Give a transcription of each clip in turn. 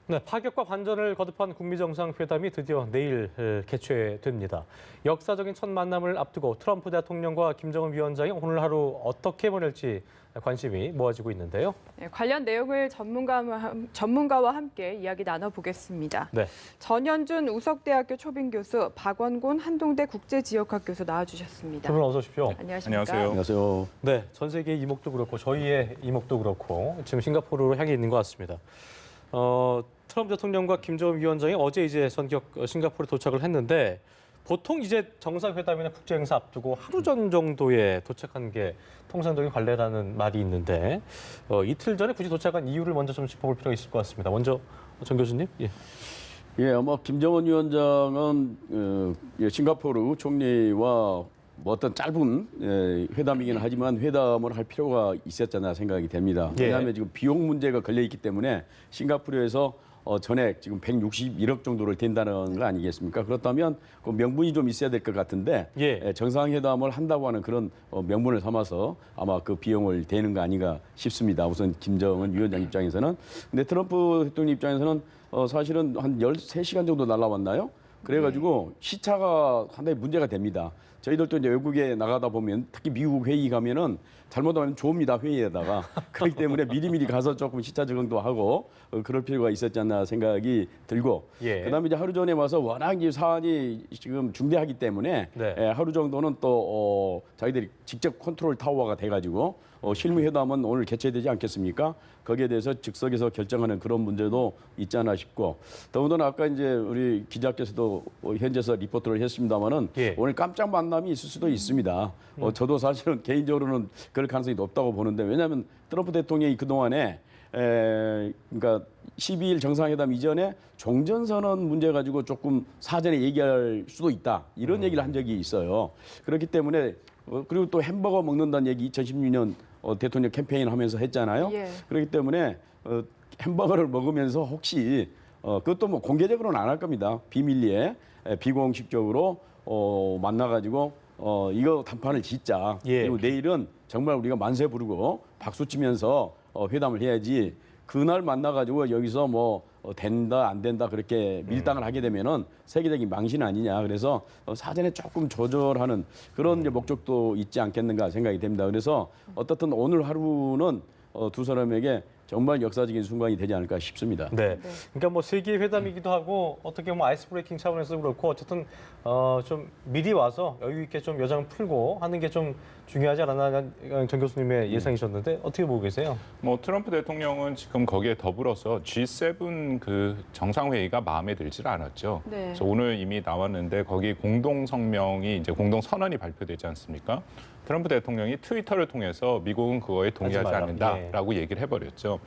네, 파격과 반전을 거듭한 북미 정상회담이 드디어 내일 개최됩니다. 역사적인 첫 만남을 앞두고 트럼프 대통령과 김정은 위원장이 오늘 하루 어떻게 보낼지 관심이 모아지고 있는데요. 네, 관련 내용을 전문가와 함께 이야기 나눠보겠습니다. 네. 전현준 우석대학교 초빙 교수, 박원곤 한동대 국제지역학 교수 나와주셨습니다. 두 분 어서 오십시오. 안녕하십니까? 안녕하세요. 네, 전 세계의 이목도 그렇고 저희의 이목도 그렇고 지금 싱가포르로 향해 있는 것 같습니다. 트럼프 대통령과 김정은 위원장이 어제 이제 전격 싱가포르에 도착을 했는데 보통 이제 정상회담이나 국제행사 앞두고 하루 전 정도에 도착한 게 통상적인 관례라는 말이 있는데 이틀 전에 굳이 도착한 이유를 먼저 좀 짚어볼 필요가 있을 것 같습니다. 먼저 정 교수님. 예, 아마 김정은 위원장은 싱가포르 총리와 어떤 짧은 회담이긴 하지만 회담을 할 필요가 있었잖아 생각이 됩니다. 예. 왜냐하면 지금 비용 문제가 걸려 있기 때문에 싱가포르에서 전액 지금 161억 정도를 된다는 거 아니겠습니까? 그렇다면 그 명분이 좀 있어야 될 것 같은데 예. 정상회담을 한다고 하는 그런 명분을 삼아서 아마 그 비용을 대는 거 아닌가 싶습니다. 우선 김정은 위원장 입장에서는. 근데 트럼프 대통령 입장에서는 사실은 한 13시간 정도 날라왔나요? 그래가지고 시차가 상당히 문제가 됩니다. 저희들도 이제 외국에 나가다 보면 특히 미국 회의 가면은 잘못하면 좁니다 회의에다가. 그렇기 때문에 미리미리 가서 조금 시차 적응도 하고 그럴 필요가 있었지 않나 생각이 들고. 예. 그다음에 이제 하루 전에 와서 워낙 이 사안이 지금 중대하기 때문에 네. 하루 정도는 또 자기들이 직접 컨트롤 타워가 돼가지고 실무 회담은 오늘 개최되지 않겠습니까? 거기에 대해서 즉석에서 결정하는 그런 문제도 있지 않나 싶고 더군다나 아까 이제 우리 기자께서도 현지에서 리포트를 했습니다마는 예. 오늘 깜짝 만남이 있을 수도 있습니다. 저도 사실은 개인적으로는 그럴 가능성이 높다고 보는데 왜냐하면 트럼프 대통령이 그 동안에 그러니까 12일 정상회담 이전에 종전선언 문제 가지고 조금 사전에 얘기할 수도 있다 이런 얘기를 한 적이 있어요. 그렇기 때문에 그리고 또 햄버거 먹는다는 얘기 2016년 대통령 캠페인 하면서 했잖아요. 예. 그렇기 때문에 햄버거를 먹으면서 혹시 그것도 뭐 공개적으로는 안 할 겁니다. 비밀리에 비공식적으로 만나가지고 이거 단판을 짓자. 예. 그리고 내일은 정말 우리가 만세 부르고 박수 치면서 회담을 해야지. 그날 만나가지고 여기서 뭐 된다 안 된다 그렇게 밀당을 하게 되면은 세계적인 망신 아니냐. 그래서 사전에 조금 조절하는 그런 이제 목적도 있지 않겠는가 생각이 됩니다. 그래서 어떻든 오늘 하루는 두 사람에게 정말 역사적인 순간이 되지 않을까 싶습니다. 네. 그러니까 뭐 세계 회담이기도 하고 어떻게 보면 아이스 브레이킹 차원에서 그렇고 어쨌든 좀 미리 와서 여유 있게 좀 여정 풀고 하는 게 좀 중요하지 않았나 정 교수님의 예상이셨는데 어떻게 보고 계세요? 뭐 트럼프 대통령은 지금 거기에 더불어서 G7 그 정상회의가 마음에 들질 않았죠. 네. 그래서 오늘 이미 나왔는데 거기 공동 성명이 이제 공동 선언이 발표되지 않습니까? 트럼프 대통령이 트위터를 통해서 미국은 그거에 동의하지 않는다라고 얘기를 해버렸죠.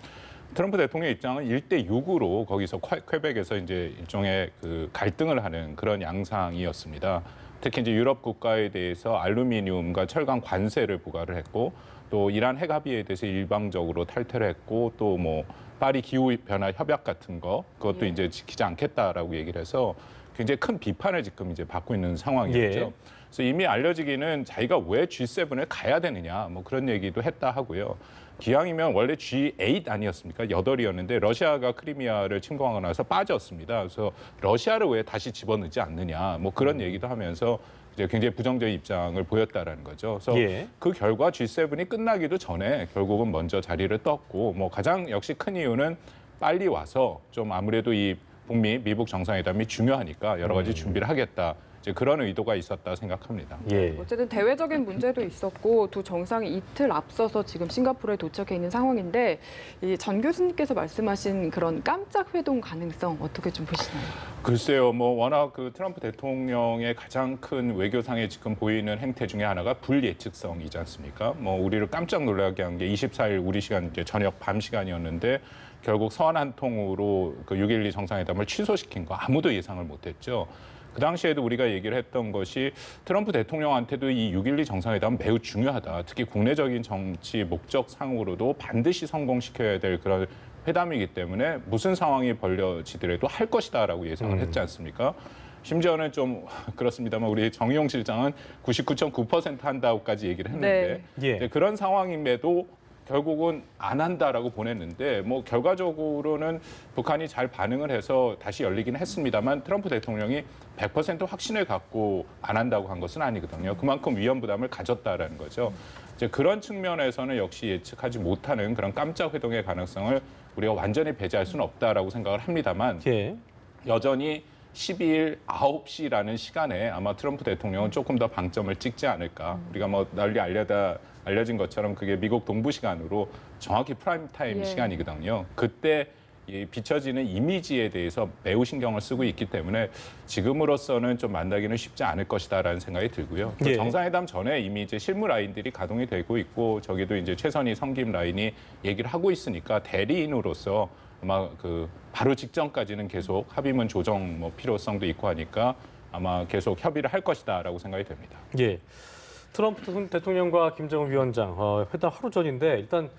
트럼프 대통령 입장은 1대6으로 거기서 퀘벡에서 이제 일종의 그 갈등을 하는 그런 양상이었습니다. 특히 이제 유럽 국가에 대해서 알루미늄과 철강 관세를 부과를 했고 또 이란 핵 합의에 대해서 일방적으로 탈퇴를 했고 또 뭐 파리 기후 변화 협약 같은 거 그것도 이제 지키지 않겠다라고 얘기를 해서 굉장히 큰 비판을 지금 이제 받고 있는 상황이었죠. 예. 그래서 이미 알려지기는 자기가 왜 G7을 가야 되느냐 뭐 그런 얘기도 했다 하고요. 기왕이면 원래 G8 아니었습니까? 8이었는데 러시아가 크리미아를 침공하고 나서 빠졌습니다. 그래서 러시아를 왜 다시 집어넣지 않느냐 뭐 그런 얘기도 하면서 이제 굉장히 부정적인 입장을 보였다라는 거죠. 그래서 예. 그 결과 G7이 끝나기도 전에 결국은 먼저 자리를 떴고 뭐 가장 역시 큰 이유는 빨리 와서 좀 아무래도 이 북미 미북 정상회담이 중요하니까 여러 가지 준비를 하겠다. 이제 그런 의도가 있었다 생각합니다. 예. 어쨌든 대외적인 문제도 있었고 두 정상이 이틀 앞서서 지금 싱가포르에 도착해 있는 상황인데 이 전 교수님께서 말씀하신 그런 깜짝 회동 가능성 어떻게 좀 보시나요? 글쎄요, 뭐 워낙 그 트럼프 대통령의 가장 큰 외교상에 지금 보이는 행태 중에 하나가 불예측성이지 않습니까? 뭐 우리를 깜짝 놀라게 한 게 24일 우리 시간 이제 저녁 밤 시간이었는데 결국 서한 한 통으로 그 6.12 정상회담을 취소시킨 거 아무도 예상을 못했죠. 그 당시에도 우리가 얘기를 했던 것이 트럼프 대통령한테도 이 6.12 정상회담은 매우 중요하다. 특히 국내적인 정치 목적상으로도 반드시 성공시켜야 될 그런 회담이기 때문에 무슨 상황이 벌려지더라도 할 것이다라고 예상을 했지 않습니까? 심지어는 좀 그렇습니다만 우리 정의용 실장은 99.9% 한다고까지 얘기를 했는데 네. 예. 그런 상황임에도 결국은 안 한다라고 보냈는데 뭐 결과적으로는 북한이 잘 반응을 해서 다시 열리긴 했습니다만 트럼프 대통령이 100% 확신을 갖고 안 한다고 한 것은 아니거든요. 그만큼 위험 부담을 가졌다라는 거죠. 이제 그런 측면에서는 역시 예측하지 못하는 그런 깜짝 회동의 가능성을 우리가 완전히 배제할 수는 없다라고 생각을 합니다만 예. 여전히 12일 9시라는 시간에 아마 트럼프 대통령은 조금 더 방점을 찍지 않을까. 우리가 뭐 널리 알려진 것처럼 그게 미국 동부 시간으로 정확히 프라임 타임 예. 시간이거든요. 그때 이 비춰지는 이미지에 대해서 매우 신경을 쓰고 있기 때문에 지금으로서는 좀 만나기는 쉽지 않을 것이다라는 생각이 들고요. 또 예. 정상회담 전에 이미 이제 실무 라인들이 가동이 되고 있고 저기도 이제 최선희 성김 라인이 얘기를 하고 있으니까 대리인으로서 아마 그 바로 직전까지는 계속 합의문 조정 뭐 필요성도 있고 하니까 아마 계속 협의를 할 것이다라고 생각이 됩니다. 예. 트럼프 대통령과 김정은 위원장 회담 하루 전인데 일단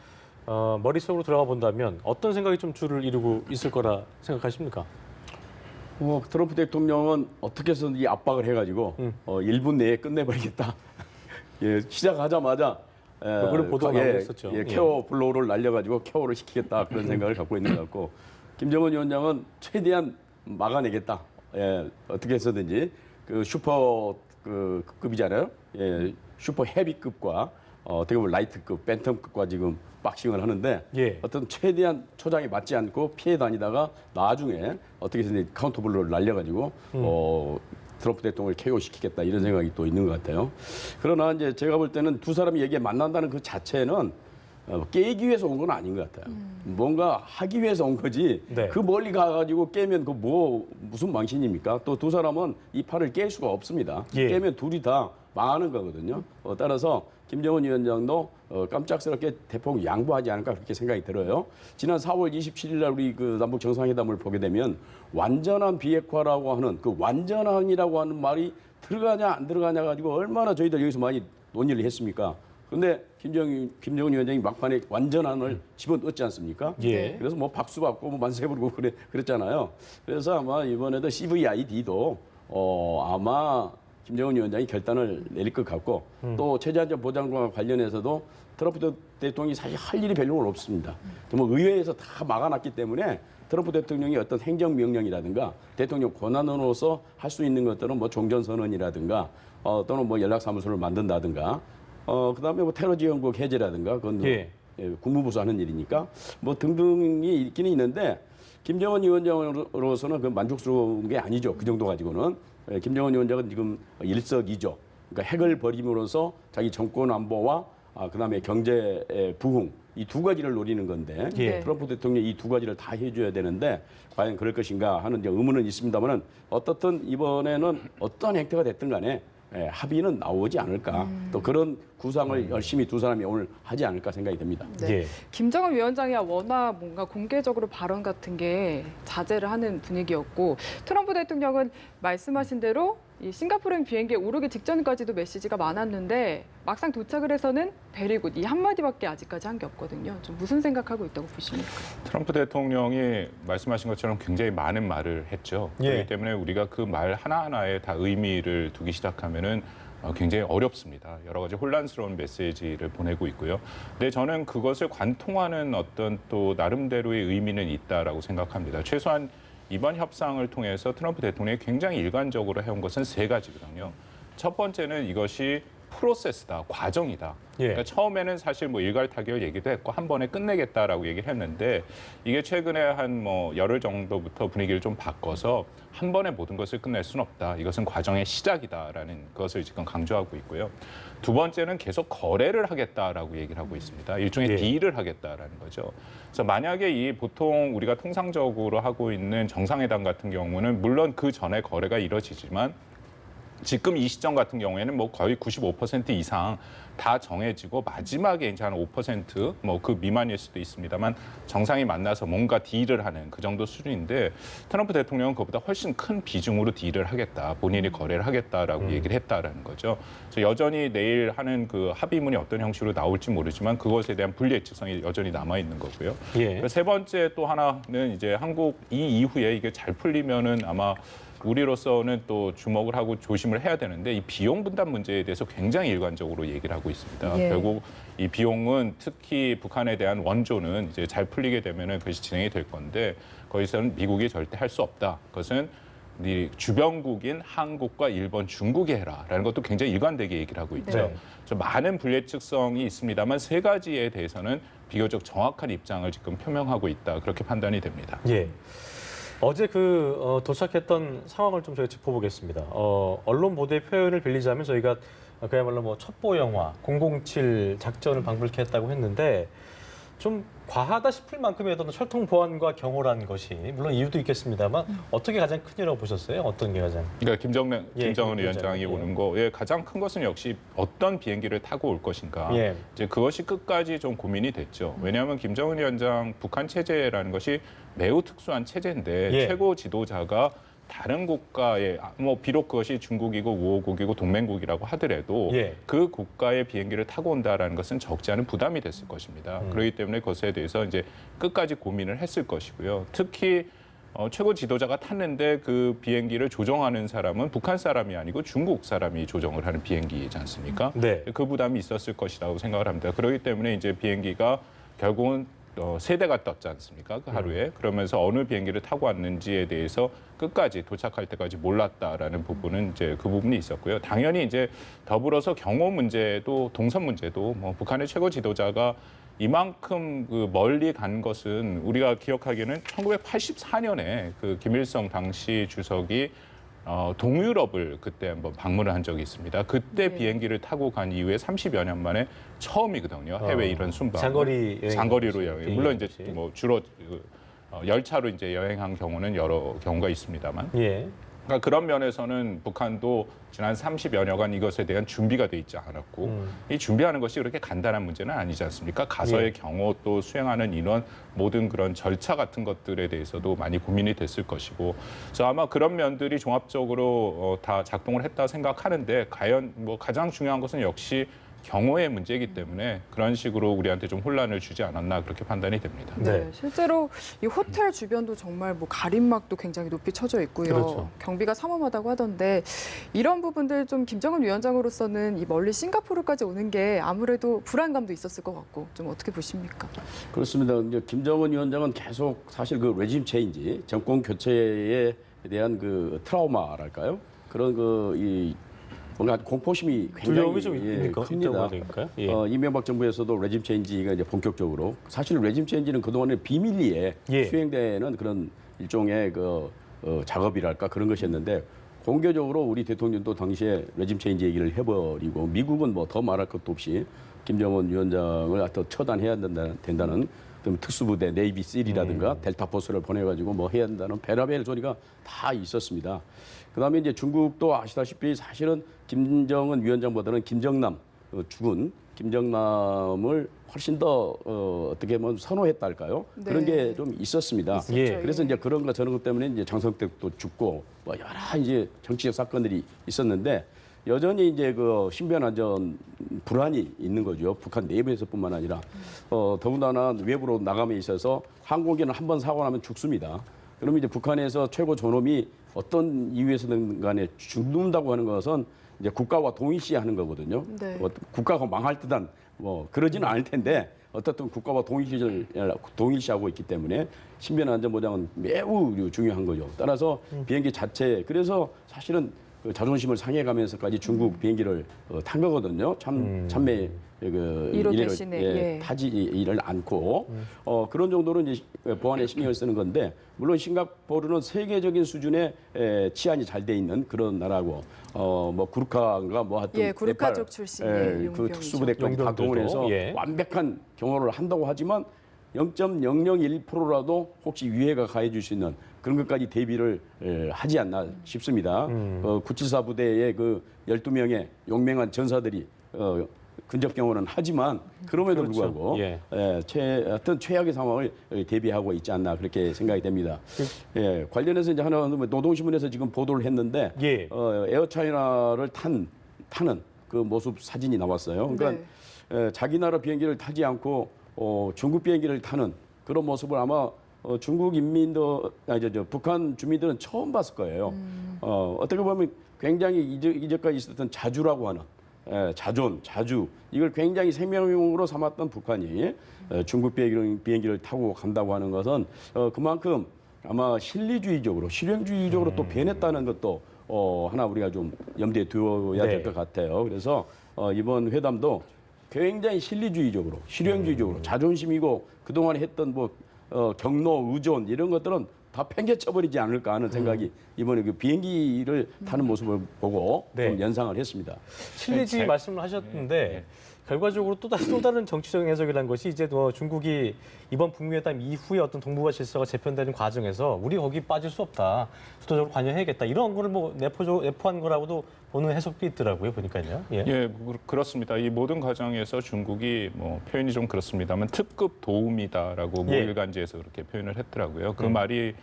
머릿속으로 들어가 본다면 어떤 생각이 좀 주를 이루고 있을 거라 생각하십니까? 트럼프 대통령은 어떻게 해서든 이 압박을 해가지고 1분 내에 끝내버리겠다. 예, 시작하자마자 그런 보도가 나오고 있었죠. 예. 케어 블로우를 날려가지고 케어를 시키겠다 그런 생각을 갖고 있는 것 같고 김정은 위원장은 최대한 막아내겠다. 예, 어떻게 해서든지 그 슈퍼 급이잖아요. 예, 슈퍼 헤비급과 어떻게 보면 라이트급, 팬텀급과 지금 박싱을 하는데 예. 어떤 최대한 초장에 맞지 않고 피해 다니다가 나중에 어떻게 해서든 카운터 블로우를 날려가지고 트럼프 대통령을 KO시키겠다 이런 생각이 또 있는 것 같아요. 그러나 이제 제가 볼 때는 두 사람이 얘기 만난다는 그 자체는 깨기 위해서 온 건 아닌 것 같아요. 뭔가 하기 위해서 온 거지. 네. 그 멀리 가가지고 깨면 그 무슨 망신입니까? 또 두 사람은 이 판을 깰 수가 없습니다. 예. 깨면 둘이 다 망하는 거거든요. 따라서 김정은 위원장도 깜짝스럽게 대폭 양보하지 않을까 그렇게 생각이 들어요. 지난 4월 27일 날 우리 그 남북 정상회담을 보게 되면 완전한 비핵화라고 하는 그 완전한이라고 하는 말이 들어가냐 안 들어가냐 가지고 얼마나 저희들 여기서 많이 논의를 했습니까? 근데 김정은 위원장이 막판에 완전한을 집어넣었지 않습니까? 예. 그래서 뭐 박수 받고 뭐 만세 부르고 그랬잖아요. 그래서 아마 이번에도 CVID도 아마 김정은 위원장이 결단을 내릴 것 같고 또 체제안전 보장과 관련해서도 트럼프 대통령이 사실 할 일이 별로 없습니다. 뭐 의회에서 다 막아놨기 때문에 트럼프 대통령이 어떤 행정명령이라든가 대통령 권한으로서 할 수 있는 것들은 뭐 종전선언이라든가 또는 뭐 연락사무소를 만든다든가 그다음에 뭐 테러지원국 해제라든가 그건 예. 국무부서 하는 일이니까 뭐 등등이 있기는 있는데 김정은 위원장으로서는 그 만족스러운 게 아니죠. 그 정도 가지고는. 김정은 위원장은 지금 일석이조. 그러니까 핵을 버림으로써 자기 정권 안보와 그다음에 경제 부흥 이 두 가지를 노리는 건데 예. 트럼프 대통령이 이 두 가지를 다 해줘야 되는데 과연 그럴 것인가 하는 이제 의문은 있습니다만은 어떻든 이번에는 어떤 행태가 됐든 간에 합의는 나오지 않을까. 또 그런 구상을 열심히 두 사람이 오늘 하지 않을까 생각이 됩니다. 네. 예. 김정은 위원장이야 워낙 뭔가 공개적으로 발언 같은 게 자제를 하는 분위기였고 트럼프 대통령은 말씀하신 대로 이 싱가포르행 비행기에 오르기 직전까지도 메시지가 많았는데 막상 도착을 해서는 베리굿 이 한마디밖에 아직까지 한 게 없거든요. 좀 무슨 생각하고 있다고 보십니까? 트럼프 대통령이 말씀하신 것처럼 굉장히 많은 말을 했죠. 예. 그렇기 때문에 우리가 그 말 하나하나에 다 의미를 두기 시작하면은 굉장히 어렵습니다. 여러 가지 혼란스러운 메시지를 보내고 있고요. 근데 저는 그것을 관통하는 어떤 또 나름대로의 의미는 있다라고 생각합니다. 최소한 이번 협상을 통해서 트럼프 대통령이 굉장히 일관적으로 해온 것은 세 가지거든요. 첫 번째는 이것이 프로세스다, 과정이다. 예. 그러니까 처음에는 사실 뭐 일괄타결 얘기도 했고 한 번에 끝내겠다라고 얘기를 했는데 이게 최근에 한 뭐 열흘 정도부터 분위기를 좀 바꿔서 한 번에 모든 것을 끝낼 수는 없다. 이것은 과정의 시작이다라는 것을 지금 강조하고 있고요. 두 번째는 계속 거래를 하겠다라고 얘기를 하고 있습니다. 일종의 예. 딜을 하겠다라는 거죠. 그래서 만약에 이 보통 우리가 통상적으로 하고 있는 정상회담 같은 경우는 물론 그 전에 거래가 이루어지지만 지금 이 시점 같은 경우에는 뭐 거의 95% 이상 다 정해지고 마지막에 이제 한 5% 뭐 그 미만일 수도 있습니다만 정상이 만나서 뭔가 딜을 하는 그 정도 수준인데 트럼프 대통령은 그보다 훨씬 큰 비중으로 딜을 하겠다. 본인이 거래를 하겠다라고 얘기를 했다라는 거죠. 그래서 여전히 내일 하는 그 합의문이 어떤 형식으로 나올지 모르지만 그것에 대한 불예측성이 여전히 남아 있는 거고요. 예. 세 번째 또 하나는 이제 한국 이 이후에 이게 잘 풀리면은 아마 우리로서는 또 주목을 하고 조심을 해야 되는데 이 비용 분담 문제에 대해서 굉장히 일관적으로 얘기를 하고 있습니다. 예. 결국 이 비용은 특히 북한에 대한 원조는 이제 잘 풀리게 되면은 그것이 진행이 될 건데 거기서는 미국이 절대 할 수 없다. 그것은 네 주변국인 한국과 일본, 중국이 해라라는 것도 굉장히 일관되게 얘기를 하고 있죠. 네. 좀 많은 불예측성이 있습니다만 세 가지에 대해서는 비교적 정확한 입장을 지금 표명하고 있다. 그렇게 판단이 됩니다. 예. 어제 도착했던 상황을 좀 저희가 짚어보겠습니다. 언론 보도의 표현을 빌리자면 저희가 그야말로 뭐 첩보 영화 007 작전을 방불케 했다고 했는데 좀 과하다 싶을 만큼의 어떤 철통 보안과 경호라는 것이 물론 이유도 있겠습니다만 어떻게 가장 큰 이라고 보셨어요? 어떤 게 가장? 그러니까 김정은 김정은 위원장이 위원장이, 오는 거에 가장 큰 것은 역시 어떤 비행기를 타고 올 것인가. 예. 이제 그것이 끝까지 좀 고민이 됐죠. 왜냐하면 김정은 위원장 북한 체제라는 것이 매우 특수한 체제인데 예. 최고 지도자가 다른 국가의 뭐 비록 그것이 중국이고 우호국이고 동맹국이라고 하더라도 예. 그 국가의 비행기를 타고 온다라는 것은 적지 않은 부담이 됐을 것입니다. 그렇기 때문에 그것에 대해서 이제 끝까지 고민을 했을 것이고요. 특히 최고 지도자가 탔는데 그 비행기를 조종하는 사람은 북한 사람이 아니고 중국 사람이 조종을 하는 비행기이지 않습니까? 네. 그 부담이 있었을 것이라고 생각을 합니다. 그렇기 때문에 이제 비행기가 결국은 세 대가 떴지 않습니까? 그 하루에. 그러면서 어느 비행기를 타고 왔는지에 대해서 끝까지 도착할 때까지 몰랐다라는 부분은 이제 그 부분이 있었고요. 당연히 이제 더불어서 경호 문제도 동선 문제도 뭐 북한의 최고 지도자가 이만큼 그 멀리 간 것은 우리가 기억하기에는 1984년에 그 김일성 당시 주석이 동유럽을 그때 한번 방문을 한 적이 있습니다. 그때 네. 비행기를 타고 간 이후에 30여 년 만에 처음이거든요. 해외 이런 순방. 장거리로 여행. 물론 이제 뭐 주로 열차로 이제 여행한 경우는 여러 경우가 있습니다만. 예. 그러니까 그런 면에서는 북한도 지난 30여 년간 이것에 대한 준비가 돼 있지 않았고 이 준비하는 것이 그렇게 간단한 문제는 아니지 않습니까? 가서의 예. 경호 또 수행하는 인원 모든 그런 절차 같은 것들에 대해서도 많이 고민이 됐을 것이고 그래서 아마 그런 면들이 종합적으로 다 작동을 했다 생각하는데 과연 뭐 가장 중요한 것은 역시 경호의 문제이기 때문에 그런 식으로 우리한테 좀 혼란을 주지 않았나 그렇게 판단이 됩니다. 네. 네. 실제로 이 호텔 주변도 정말 뭐 가림막도 굉장히 높이 쳐져 있고요. 그렇죠. 경비가 삼엄하다고 하던데 이런 부분들 좀 김정은 위원장으로서는 이 멀리 싱가포르까지 오는 게 아무래도 불안감도 있었을 것 같고 좀 어떻게 보십니까? 그렇습니다. 이제 김정은 위원장은 계속 사실 그 레짐 체인지, 정권 교체에 대한 그 트라우마랄까요? 그런 이 뭔가 공포심이 두려움이 굉장히 좀 있다고 큽니다. 해야 될까요? 예. 이명박 정부에서도 레짐 체인지가 이제 본격적으로 사실 레짐 체인지는 그동안에 비밀리에 예. 수행되는 그런 일종의 작업이랄까 그런 것이었는데 공개적으로 우리 대통령도 당시에 레짐 체인지 얘기를 해버리고 미국은 뭐 더 말할 것도 없이 김정은 위원장을 더 처단해야 된다는 특수부대 네이비 실이라든가 델타 포스를 보내가지고 뭐 해야 한다는 베라벨 소리가 다 있었습니다. 그다음에 이제 중국도 아시다시피 사실은 김정은 위원장보다는 김정남 죽은 김정남을 훨씬 더 어떻게 보면 선호했달까요? 네. 그런 게 좀 있었습니다. 있었죠. 예. 그래서 이제 그런 거 저런 것 때문에 이제 장성택도 죽고 뭐 여러 이제 정치적 사건들이 있었는데 여전히 이제 그 신변 안전 불안이 있는 거죠. 북한 내부에서뿐만 아니라 더군다나 외부로 나감에 있어서 항공기는 한 번 사고 나면 죽습니다. 그러면 이제 북한에서 최고 존엄이 어떤 이유에서든 간에 죽는다고 하는 것은 이제 국가와 동일시하는 거거든요. 네. 국가가 망할 듯한 뭐 그러지는 않을 텐데 어떻든 국가와 동일시하고 있기 때문에 신변 안전 보장은 매우 중요한 거죠. 따라서 비행기 자체 그래서 사실은 그 자존심을 상해가면서까지 중국 비행기를 탄 거거든요. 참매 이로 대신에, 예. 타지를 않고 그런 정도로 이제 보안에 신경을 쓰는 건데 물론 싱가포르는 세계적인 수준의 치안이 잘 돼 있는 그런 나라고 뭐 구르카인가 뭐 하여튼 예, 구르카족 출신의 그 용병이죠. 특수부대까지 다 용병들도, 동원해서 예. 완벽한 경호를 한다고 하지만 0.001%라도 혹시 위해가 가해질 수 있는 그런 것까지 대비를 하지 않나 싶습니다. 974 부대의 그 12명의 용맹한 전사들이 근접 경호는 하지만 그럼에도 그렇죠. 불구하고 예. 어떤 최악의 상황을 대비하고 있지 않나 그렇게 생각이 됩니다. 관련해서 이제 하나 노동신문에서 지금 보도를 했는데 예. 에어차이나를 타는 그 모습 사진이 나왔어요. 그러니까 자기 나라 비행기를 타지 않고 중국 비행기를 타는 그런 모습을 아마 중국 인민도 북한 주민들은 처음 봤을 거예요. 어떻게 보면 굉장히 이제까지 있었던 자주라고 하는 자존, 자주 이걸 굉장히 생명용으로 삼았던 북한이 중국 비행기를 타고 간다고 하는 것은 그만큼 아마 실리주의적으로 실용주의적으로 또 변했다는 것도 하나 우리가 좀 염두에 두어야 될 것 같아요. 그래서 이번 회담도 굉장히 실리주의적으로 실용주의적으로 자존심이고 그동안 했던 뭐 경로, 의존 이런 것들은 다 팽개쳐버리지 않을까 하는 생각이 이번에 그 비행기를 타는 모습을 보고 네. 좀 연상을 했습니다. 실리주의 말씀을 하셨는데 결과적으로 또 다른 정치적인 해석이라는 것이 이제 뭐 중국이 이번 북미 회담 이후에 어떤 동북아 질서가 재편되는 과정에서 우리 거기 빠질 수 없다. 주도적으로 관여해야겠다. 이런 거를 뭐 내포한 거라고도 보는 해석도 있더라고요. 보니까요. 예, 그렇습니다. 이 모든 과정에서 중국이 뭐 표현이 좀 그렇습니다만 특급 도움이다라고 모 일간지에서 그렇게 표현을 했더라고요. 그 말이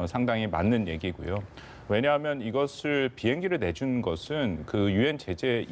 상당히 맞는 얘기고요. 왜냐하면 이것을 비행기를 내준 것은 그 유엔 제재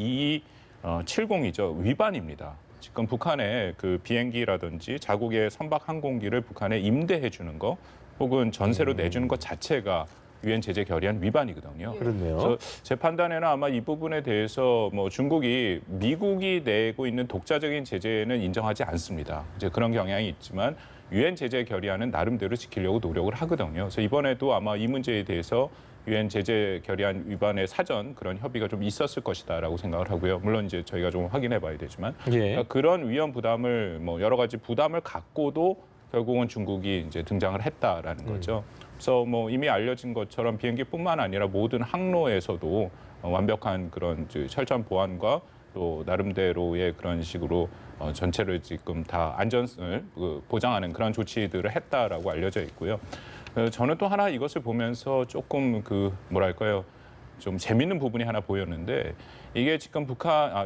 2270이죠. 위반입니다. 지금 북한의 그 비행기라든지 자국의 선박 항공기를 북한에 임대해 주는 거 혹은 전세로 내주는 것 자체가 유엔 제재 결의안 위반이거든요. 그렇네요. 그래서 제 판단에는 아마 이 부분에 대해서 뭐 중국이 미국이 내고 있는 독자적인 제재는 인정하지 않습니다. 이제 그런 경향이 있지만 유엔 제재 결의안은 나름대로 지키려고 노력을 하거든요. 그래서 이번에도 아마 이 문제에 대해서 유엔 제재 결의안 위반의 사전 그런 협의가 좀 있었을 것이다라고 생각을 하고요. 물론 이제 저희가 좀 확인해봐야 되지만 그러니까 그런 위험 부담을 뭐 여러 가지 부담을 갖고도 결국은 중국이 이제 등장을 했다라는 거죠. 그래서 뭐 이미 알려진 것처럼 비행기뿐만 아니라 모든 항로에서도 완벽한 그런 철저한 보안과 또 나름대로의 그런 식으로 전체를 지금 다 안전을 보장하는 그런 조치들을 했다라고 알려져 있고요. 저는 또 하나 이것을 보면서 조금 뭐랄까요, 좀 재밌는 부분이 하나 보였는데 이게 지금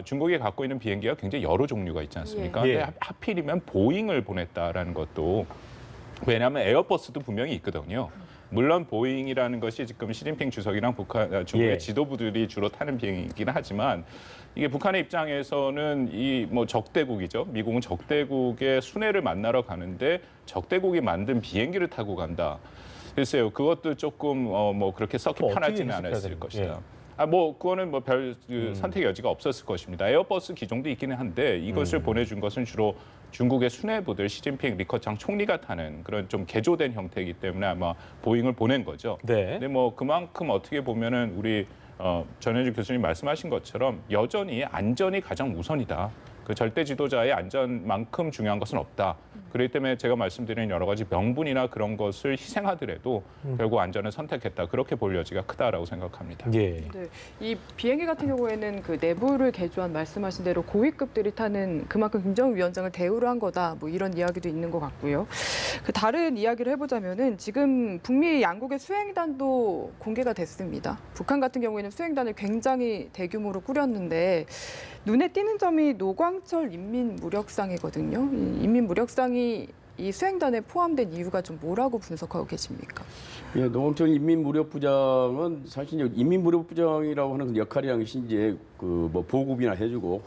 중국이 갖고 있는 비행기가 굉장히 여러 종류가 있지 않습니까? 예. 근데 하필이면 보잉을 보냈다라는 것도 왜냐하면 에어버스도 분명히 있거든요. 물론 보잉이라는 것이 지금 시진핑 주석이랑 중국의 지도부들이 주로 타는 비행기긴 하지만 이게 북한의 입장에서는 이 뭐 적대국이죠. 미국은 적대국의 순회를 만나러 가는데 적대국이 만든 비행기를 타고 간다. 글쎄요, 그것도 조금 뭐 그렇게 썩히 편하지는 않았을 것이다. 뭐 그거는 뭐 별 선택 여지가 없었을 것입니다. 에어버스 기종도 있기는 한데 이것을 보내준 것은 주로 중국의 수뇌부들 시진핑 리커창 총리가 타는 그런 좀 개조된 형태이기 때문에 아마 보잉을 보낸 거죠. 네. 근데 뭐 그만큼 어떻게 보면은 우리 전현주 교수님 말씀하신 것처럼 여전히 안전이 가장 우선이다. 그 절대 지도자의 안전만큼 중요한 것은 없다. 그렇기 때문에 제가 말씀드린 여러 가지 명분이나 그런 것을 희생하더라도 결국 안전을 선택했다. 그렇게 볼 여지가 크다라고 생각합니다. 예. 네, 이 비행기 같은 경우에는 그 내부를 개조한 말씀하신 대로 고위급들이 타는 그만큼 김정은 위원장을 대우를 한 거다. 뭐 이런 이야기도 있는 것 같고요. 그 다른 이야기를 해보자면은 지금 북미 양국의 수행단도 공개가 됐습니다. 북한 같은 경우에는 수행단을 굉장히 대규모로 꾸렸는데 눈에 띄는 점이 노광철 인민무력상이거든요. 이 인민무력상이 이 수행단에 포함된 이유가 좀 뭐라고 분석하고 계십니까? 예, 노광철 인민무력부장은 사실 이제 인민무력부장이라고 하는 역할이라는 것이 이제 그 뭐 보급이나 해주고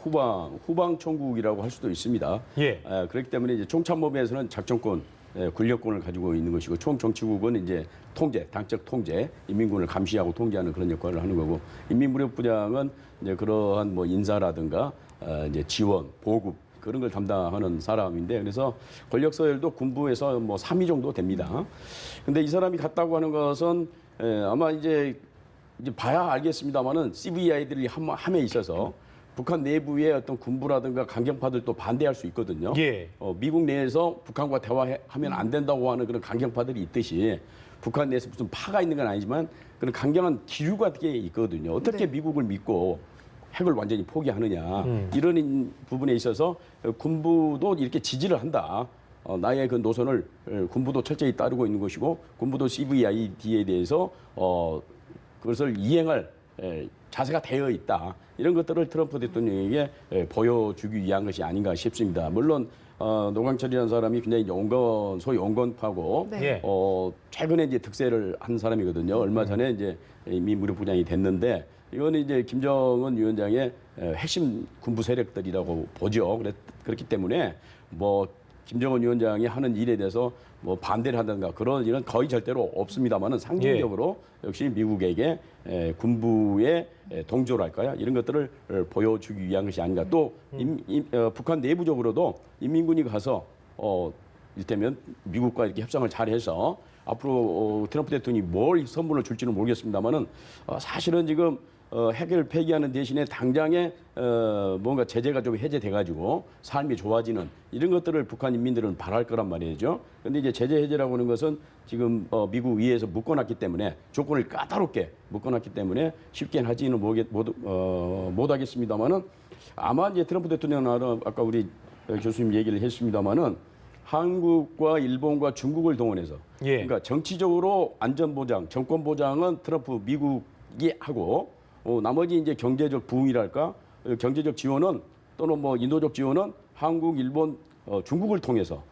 후방총국이라고 할 수도 있습니다. 예. 그렇기 때문에 이제 총참모부에서는 작전권, 권력권을 가지고 있는 것이고 총정치국은 이제 통제, 당적 통제, 인민군을 감시하고 통제하는 그런 역할을 하는 거고 인민무력부장은 이제 그러한 뭐 인사라든가 이제 지원, 보급 그런 걸 담당하는 사람인데 그래서 권력 서열도 군부에서 뭐 3위 정도 됩니다. 근데 이 사람이 갔다고 하는 것은 아마 이제 봐야 알겠습니다만은 CVI들이 함에 있어서 북한 내부의 어떤 군부라든가 강경파들도 반대할 수 있거든요. 예. 미국 내에서 북한과 대화하면 안 된다고 하는 그런 강경파들이 있듯이 북한 내에서 무슨 파가 있는 건 아니지만 그런 강경한 기류 같은 게 있거든요. 어떻게 미국을 믿고 핵을 완전히 포기하느냐 이런 부분에 있어서 군부도 이렇게 지지를 한다. 나의 그 노선을 군부도 철저히 따르고 있는 것이고 군부도 CVID에 대해서 그것을 이행할 자세가 되어 있다. 이런 것들을 트럼프 대통령에게 보여주기 위한 것이 아닌가 싶습니다. 물론 노광철이라는 사람이 굉장히 소위 온건파고 네. 최근에 이제 득세를 한 사람이거든요. 얼마 전에 이제 인민무력부장이 됐는데 이거는 이제 김정은 위원장의 핵심 군부 세력들이라고 보죠. 그렇기 때문에 뭐 김정은 위원장이 하는 일에 대해서 뭐 반대를 한다든가 그런 일은 거의 절대로 없습니다만은 상징적으로 역시 미국에게 군부의 동조랄까요? 이런 것들을 보여주기 위한 것이 아닌가. 또 북한 내부적으로도 인민군이 가서 이를테면 미국과 이렇게 협상을 잘해서 앞으로 트럼프 대통령이 뭘 선물을 줄지는 모르겠습니다만은 사실은 지금 핵을 폐기하는 대신에 당장에 뭔가 제재가 좀 해제돼가지고 삶이 좋아지는 이런 것들을 북한 인민들은 바랄 거란 말이죠. 그런데 이제 제재 해제라고 하는 것은 지금 미국 위에서 묶어놨기 때문에 조건을 까다롭게 묶어놨기 때문에 쉽게는 하지는 못하겠습니다만은 아마 이제 트럼프 대통령은 아까 우리 교수님 얘기를 했습니다만은 한국과 일본과 중국을 동원해서 그러니까 정치적으로 안전 보장, 정권 보장은 트럼프 미국이 하고 나머지 이제 경제적 부흥이랄까 경제적 지원은 또는 뭐 인도적 지원은 한국, 일본, 중국을 통해서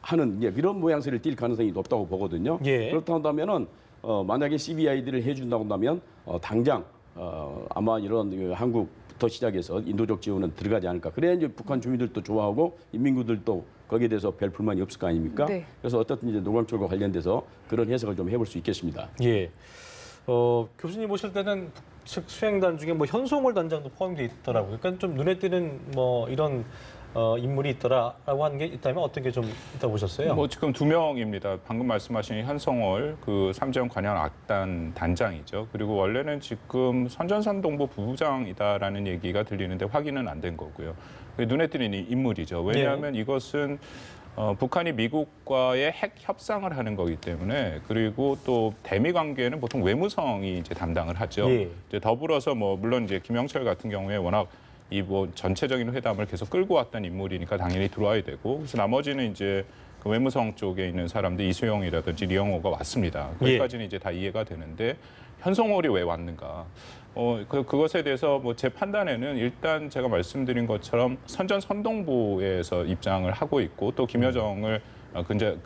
하는 이런 모양새를 띌 가능성이 높다고 보거든요. 그렇다 한다면은 만약에 CBID를 해준다고 한다면 당장 아마 이런 한국부터 시작해서 인도적 지원은 들어가지 않을까. 그래야 이제 북한 주민들도 좋아하고 인민군들도 거기에 대해서 별 불만이 없을 거 아닙니까? 네. 그래서 어떻든 이제 노광철과 관련돼서 그런 해석을 좀 해볼 수 있겠습니다. 예. 교수님 오실 때는 북측 수행단 중에 뭐 현송월 단장도 포함되어 있더라고요. 그러니까 좀 눈에 띄는 뭐 이런 인물이 있더라라고 하는 게 있다면 어떤 게 좀 있다고 보셨어요? 뭐 지금 2명입니다. 방금 말씀하신 현성월 그 삼재현 관현 악단 단장이죠. 그리고 원래는 지금 선전선동부 부부장이다라는 얘기가 들리는데 확인은 안 된 거고요. 눈에 띄는 인물이죠. 왜냐하면 이것은 북한이 미국과의 핵 협상을 하는 거기 때문에 그리고 또 대미 관계는 보통 외무성이 이제 담당을 하죠. 이제 더불어서 뭐 물론 이제 김영철 같은 경우에 워낙 이 뭐 전체적인 회담을 계속 끌고 왔던 인물이니까 당연히 들어와야 되고 그래서 나머지는 이제 그 외무성 쪽에 있는 사람들 이수영이라든지 리영호가 왔습니다. 거기까지는 이제 다 이해가 되는데 현성월이 왜 왔는가? 그것에 대해서 뭐 제 판단에는 일단 제가 말씀드린 것처럼 선전선동부에서 입장을 하고 있고 또 김여정을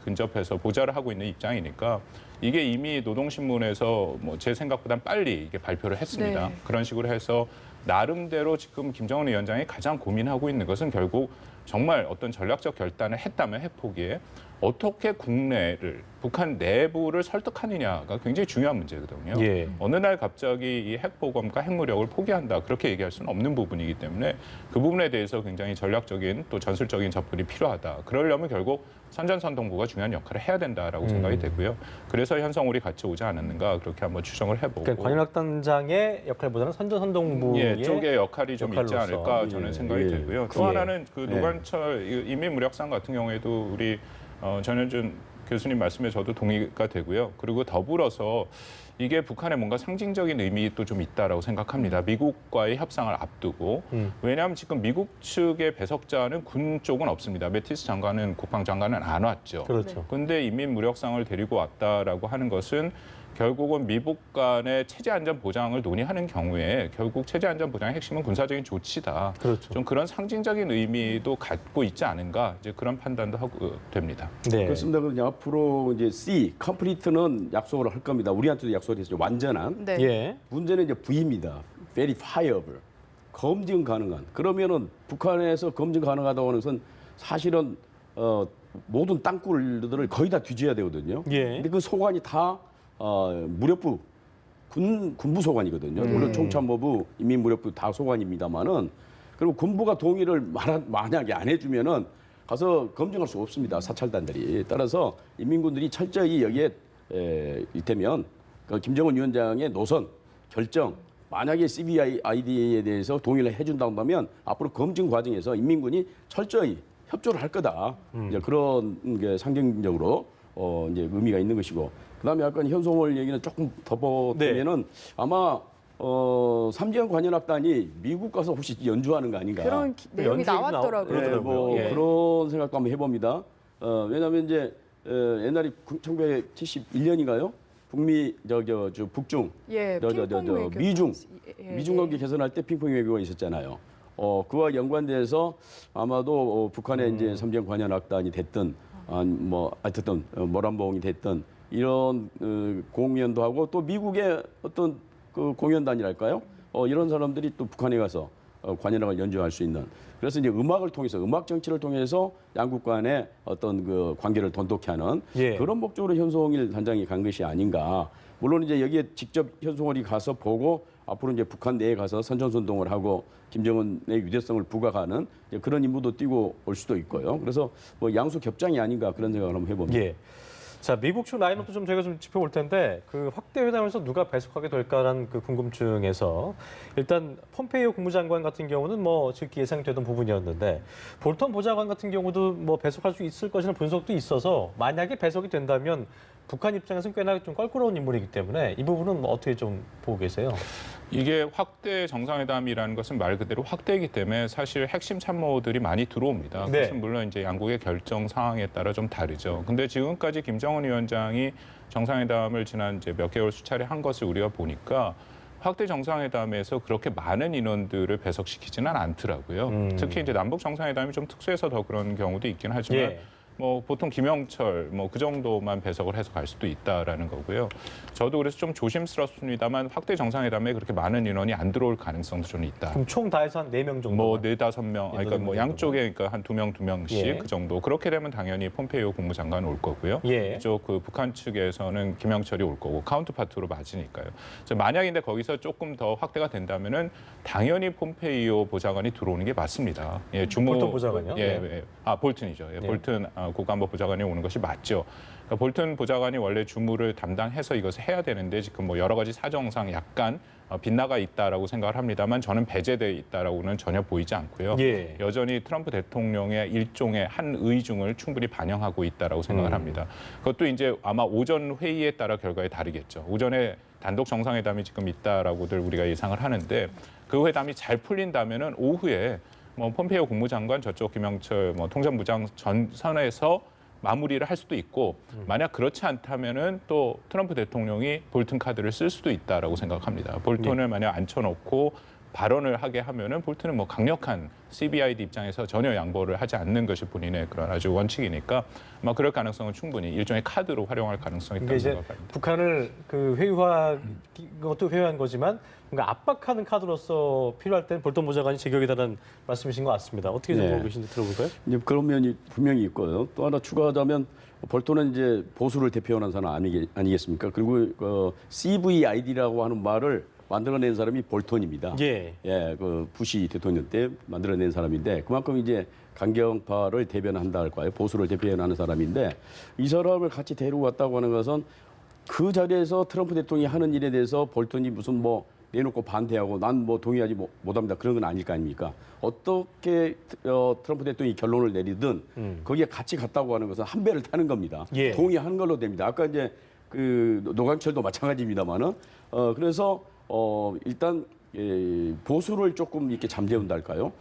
근접해서 보좌를 하고 있는 입장이니까 이게 이미 노동신문에서 뭐 제 생각보단 빨리 이게 발표를 했습니다. 네. 그런 식으로 해서 나름대로 지금 김정은 위원장이 가장 고민하고 있는 것은 결국 정말 어떤 전략적 결단을 했다면 핵포기에 어떻게 국내를 북한 내부를 설득하느냐가 굉장히 중요한 문제거든요. 어느 날 갑자기 이 핵보검과 핵무력을 포기한다 그렇게 얘기할 수는 없는 부분이기 때문에 그 부분에 대해서 굉장히 전략적인 또 전술적인 접근이 필요하다. 그러려면 결국 선전선동부가 중요한 역할을 해야 된다라고 생각이 되고요. 그래서 현성월이 같이 오지 않았는가 그렇게 한번 추정을 해보고. 그러니까 관현악단장의 역할보다는 선전선동부의 쪽의 역할이 좀 있지 역할로서. 않을까 저는 생각이 되고요. 또 하나는 그 예. 노관철 인민무력상 같은 경우에도 우리 전현준 교수님 말씀에 저도 동의가 되고요. 그리고 더불어서 이게 북한의 뭔가 상징적인 의미도 좀 있다라고 생각합니다. 미국과의 협상을 앞두고. 왜냐하면 지금 미국 측의 배석자는 군 쪽은 없습니다. 매티스 장관은 국방장관은 안 왔죠. 그렇죠. 그런데 인민무력상을 데리고 왔다라고 하는 것은 결국은 미국 간의 체제 안전 보장을 논의하는 경우에 결국 체제 안전 보장의 핵심은 군사적인 조치다. 그렇죠. 좀 그런 상징적인 의미도 갖고 있지 않은가 이제 그런 판단도 하고 됩니다. 네. 그렇습니다. 그럼 앞으로 이제 C, 컴플리트는 약속을 할 겁니다. 우리한테도 약속을 했죠. 완전한. 네. 예. 문제는 이제 V입니다. verifiable. 검증 가능한. 그러면은 북한에서 검증 가능하다고 하는 것은 사실은 모든 땅굴들을 거의 다 뒤져야 되거든요. 근데 그 소관이 다 무력부 군부 소관이거든요. 물론 총참모부, 인민무력부 다 소관입니다만은 그리고 군부가 동의를 만약에 안 해주면은 가서 검증할 수 없습니다. 사찰단들이. 따라서 인민군들이 철저히 여기에 이를테면 그 김정은 위원장의 노선 결정 만약에 CBID에 대해서 동의를 해준다고 한다면 앞으로 검증 과정에서 인민군이 철저히 협조를 할 거다. 이제 그런 게 상징적으로 이제 의미가 있는 것이고. 그다음에 아까 현송월 얘기는 조금 더 보면은 아마 삼재현 관현악단이 미국 가서 혹시 연주하는 거 아닌가? 그런 내용이 연주가 나왔더라고요. 네, 뭐 예. 그런 생각도 한번 해봅니다. 왜냐하면 이제 옛날에 1971년인가요? 북미 저 북중 예, 저 핑퐁 외교 미중 당시, 예, 미중 관계 개선할 때 핑퐁 외교가 있었잖아요. 그와 연관돼서 아마도 북한의 이제 삼재현 관현악단이 됐든 뭐 어쨌든 모란봉이 됐든 이런 공연도 하고 또 미국의 어떤 그 공연단이랄까요? 이런 사람들이 또 북한에 가서 관현악을 연주할 수 있는. 그래서 이제 음악을 통해서 음악 정치를 통해서 양국 간의 어떤 그 관계를 돈독히 하는 예. 그런 목적으로 현송일 단장이 간 것이 아닌가. 물론 이제 여기에 직접 현송월이 가서 보고 앞으로 이제 북한 내에 가서 선전선동을 하고 김정은의 유대성을 부각하는 이제 그런 임무도 띄고 올 수도 있고요. 그래서 뭐 양수 겹장이 아닌가 그런 생각을 한번 해봅니다. 예. 자, 미국 측 라인업도 좀 저희가 좀 짚어볼 텐데 그 확대 회담에서 누가 배석하게 될까라는 그 궁금증에서 일단 폼페이오 국무장관 같은 경우는 뭐 즉기 예상되던 부분이었는데 볼턴 보좌관 같은 경우도 뭐 배석할 수 있을 것이라는 분석도 있어서 만약에 배석이 된다면 북한 입장에서는 꽤나 좀 껄끄러운 인물이기 때문에 이 부분은 뭐 어떻게 좀 보고 계세요? 이게 확대 정상회담이라는 것은 말 그대로 확대이기 때문에 사실 핵심 참모들이 많이 들어옵니다. 네. 그것은 물론 이제 양국의 결정 상황에 따라 좀 다르죠. 근데 지금까지 김정은 위원장이 정상회담을 지난 이제 몇 개월 수차례 한 것을 우리가 보니까 확대 정상회담에서 그렇게 많은 인원들을 배석시키지는 않더라고요. 특히 이제 남북 정상회담이 좀 특수해서 더 그런 경우도 있긴 하지만 예. 뭐 보통 김영철 뭐 그 정도만 배석을 해서 갈 수도 있다라는 거고요. 저도 그래서 좀 조심스럽습니다만 확대 정상회담에 그렇게 많은 인원이 안 들어올 가능성도 좀 있다. 그럼 총 다 해서 한 4명 정도? 뭐 4-5명, 그러니까 뭐 정도만. 양쪽에 그러니까 한 2명 예. 그 정도. 그렇게 되면 당연히 폼페이오 국무장관 올 거고요. 예. 이쪽 그 북한 측에서는 김영철이 올 거고 카운터파트로 맞으니까요. 그래서 만약인데 거기서 조금 더 확대가 된다면은 당연히 폼페이오 보좌관이 들어오는 게 맞습니다. 예, 주무 볼턴 보좌관이요? 예, 네. 예. 아 볼튼이죠. 예, 네. 볼튼 국가안보 보좌관이 오는 것이 맞죠. 그러니까 볼튼 보좌관이 원래 주무를 담당해서 이것을 해야 되는데 지금 뭐 여러 가지 사정상 약간 빗나가 있다라고 생각을 합니다만 저는 배제돼 있다라고는 전혀 보이지 않고요. 예. 여전히 트럼프 대통령의 일종의 한 의중을 충분히 반영하고 있다라고 생각을 합니다. 그것도 이제 아마 오전 회의에 따라 결과에 다르겠죠. 오전에 단독 정상회담이 지금 있다라고들 우리가 예상을 하는데 그 회담이 잘 풀린다면은 오후에 뭐 폼페이오 국무장관 저쪽 김영철 뭐 통전부장 전선에서 마무리를 할 수도 있고 만약 그렇지 않다면은 또 트럼프 대통령이 볼튼 카드를 쓸 수도 있다라고 생각합니다. 볼턴을 만약 앉혀놓고 발언을 하게 하면은 볼튼은 뭐 강력한 CBID 입장에서 전혀 양보를 하지 않는 것이 본인의 그런 아주 원칙이니까 아마 그럴 가능성은 충분히 일종의 카드로 활용할 가능성이 이게 있다고 이제 생각합니다. 북한을 그 회유한 것도 회유한 거지만 뭔가 압박하는 카드로서 필요할 때는 볼턴 보좌관이 제격이다라는 말씀이신 것 같습니다. 어떻게 좀 네. 보고 계신지 들어볼까요? 이제 그런 면이 분명히 있고요. 또 하나 추가하자면 볼턴은 이제 보수를 대표하는 사람 아니겠습니까? 그리고 CVID라고 하는 말을 만들어낸 사람이 볼턴입니다. 예. 예, 그 부시 대통령 때 만들어낸 사람인데 그만큼 이제 강경파를 대변한다 할까요? 보수를 대변하는 사람인데 이 사람을 같이 데리고 왔다고 하는 것은 그 자리에서 트럼프 대통령이 하는 일에 대해서 볼턴이 무슨 뭐 내놓고 반대하고 난 뭐 동의하지 못합니다. 그런 건 아닐 거 아닙니까? 어떻게 트럼프 대통령이 결론을 내리든 거기에 같이 갔다고 하는 것은 한 배를 타는 겁니다. 예. 동의하는 걸로 됩니다. 아까 이제 그 노광철도 마찬가지입니다만은 그래서 일단 보수를 조금 이렇게 잠재운다 할까요?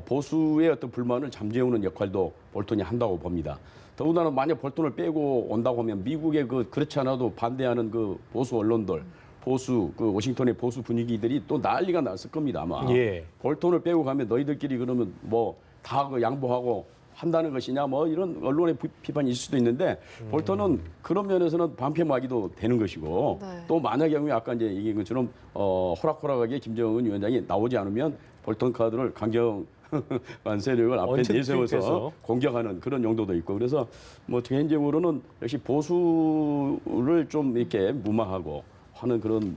보수의 어떤 불만을 잠재우는 역할도 볼턴이 한다고 봅니다. 더군다나 만약 볼턴을 빼고 온다고 하면 미국의 그렇지 않아도 반대하는 그 보수 언론들, 보수 그 워싱턴의 보수 분위기들이 또 난리가 났을 겁니다 아마. 예. 볼턴을 빼고 가면 너희들끼리 그러면 뭐 다 그 양보하고 한다는 것이냐 뭐 이런 언론의 비판이 있을 수도 있는데 볼턴은 그런 면에서는 반패막이도 되는 것이고 네. 또 만약 경우에 아까 이제 얘기한 것처럼 호락호락하게 김정은 위원장이 나오지 않으면 볼턴 카드를 강경한 세력을 앞에 언제든 내세워서 투입해서. 공격하는 그런 용도도 있고 그래서 뭐 개인적으로는 역시 보수를 좀 이렇게 무마하고 하는 그런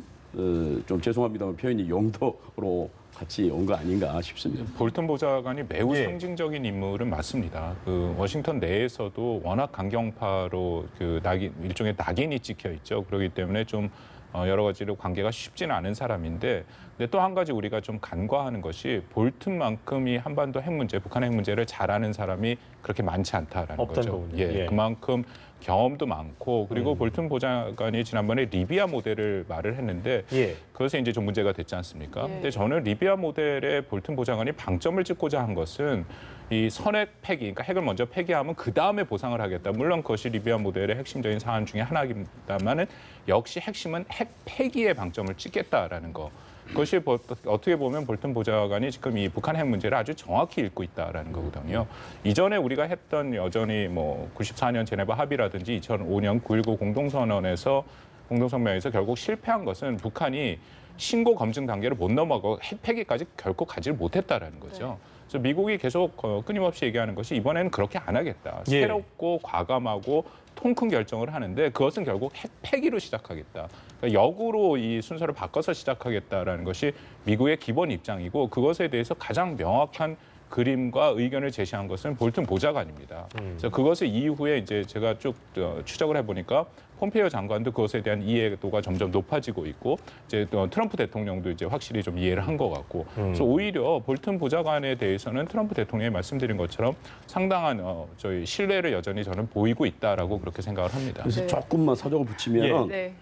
좀 죄송합니다만 표현이 용도로 같이 온 거 아닌가 싶습니다. 볼턴 보좌관이 매우 예. 상징적인 인물은 맞습니다. 그 워싱턴 내에서도 워낙 강경파로 그 일종의 낙인이 찍혀 있죠. 그렇기 때문에 좀 여러 가지로 관계가 쉽지는 않은 사람인데, 근데 또 한 가지 우리가 좀 간과하는 것이 볼튼만큼이 한반도 핵 문제, 북한 핵 문제를 잘하는 사람이 그렇게 많지 않다라는 없다는 거죠. 거군요. 예, 예. 그만큼 경험도 많고 그리고 볼튼 보좌관이 지난번에 리비아 모델을 말을 했는데 예. 그것이 이제 좀 문제가 됐지 않습니까? 예. 근데 저는 리비아 모델의 볼튼 보좌관이 방점을 찍고자 한 것은 이 선핵 폐기, 그러니까 핵을 먼저 폐기하면 그 다음에 보상을 하겠다. 물론 그것이 리비아 모델의 핵심적인 사안 중에 하나입니다만은 역시 핵심은 핵 폐기에 방점을 찍겠다라는 거. 그것이 어떻게 보면 볼튼 보좌관이 지금 이 북한 핵 문제를 아주 정확히 읽고 있다라는 거거든요. 이전에 우리가 했던 여전히 뭐 94년 제네바 합의라든지 2005년 9.19 공동선언에서 공동성명에서 결국 실패한 것은 북한이 신고 검증 단계를 못 넘어가고 핵 폐기까지 결코 가지를 못했다라는 거죠. 네. 그래서 미국이 계속 끊임없이 얘기하는 것이 이번에는 그렇게 안 하겠다. 예. 새롭고 과감하고 통 큰 결정을 하는데 그것은 결국 핵 폐기로 시작하겠다. 그러니까 역으로 이 순서를 바꿔서 시작하겠다라는 것이 미국의 기본 입장이고 그것에 대해서 가장 명확한 그림과 의견을 제시한 것은 볼튼 보좌관입니다. 그래서 그것을 이후에 이제 제가 쭉 추적을 해보니까 폼페이오 장관도 그것에 대한 이해도가 점점 높아지고 있고 이제 트럼프 대통령도 이제 확실히 좀 이해를 한 것 같고 그래서 오히려 볼튼 보좌관에 대해서는 트럼프 대통령이 말씀드린 것처럼 상당한 저희 신뢰를 여전히 저는 보이고 있다라고 그렇게 생각을 합니다. 그래서 네. 조금만 사정을 붙이면 네.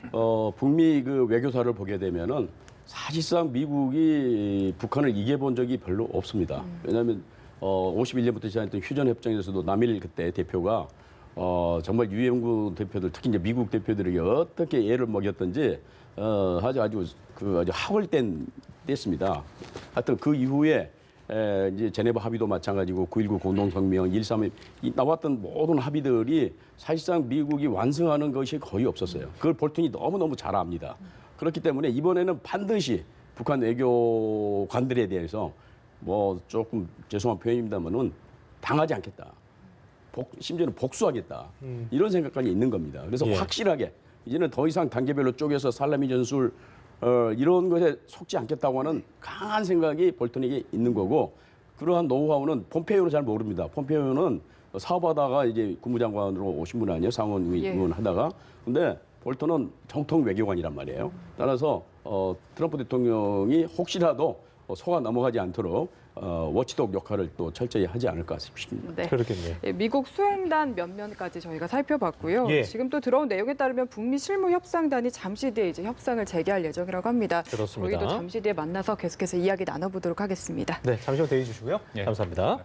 북미 그 외교사를 보게 되면은 사실상 미국이 북한을 이겨본 적이 별로 없습니다. 왜냐하면 51년부터 시작했던 휴전 협정에서도 남일 그때 대표가 정말 유엔군 대표들 특히 이제 미국 대표들에게 어떻게 애를 먹였던지 아주 학월된 때였습니다. 하여튼 그 이후에 이제 제네바 합의도 마찬가지고 9.19 공동성명, 1.3 나왔던 모든 합의들이 사실상 미국이 완성하는 것이 거의 없었어요. 그걸 볼튼이 너무너무 잘 압니다. 그렇기 때문에 이번에는 반드시 북한 외교관들에 대해서 뭐 조금 죄송한 표현입니다만은 당하지 않겠다. 심지어는 복수하겠다. 이런 생각까지 있는 겁니다. 그래서 예. 확실하게 이제는 더 이상 단계별로 쪼개서 살라미 전술 이런 것에 속지 않겠다고 하는 강한 생각이 볼턴에게 있는 거고 그러한 노하우는 폼페이오는 잘 모릅니다. 폼페이오는 사업하다가 이제 국무장관으로 오신 분 아니에요? 상원의원 하다가. 근데 볼턴은 정통 외교관이란 말이에요. 따라서 트럼프 대통령이 혹시라도 속아 넘어가지 않도록 워치독 역할을 또 철저히 하지 않을까 싶습니다. 네. 그렇겠네요. 예, 미국 수행단 면면까지 저희가 살펴봤고요. 예. 지금 또 들어온 내용에 따르면 북미 실무 협상단이 잠시 뒤에 이제 협상을 재개할 예정이라고 합니다. 그렇습니다. 저희도 잠시 뒤에 만나서 계속해서 이야기 나눠보도록 하겠습니다. 네, 잠시만 대기 주시고요. 예. 감사합니다.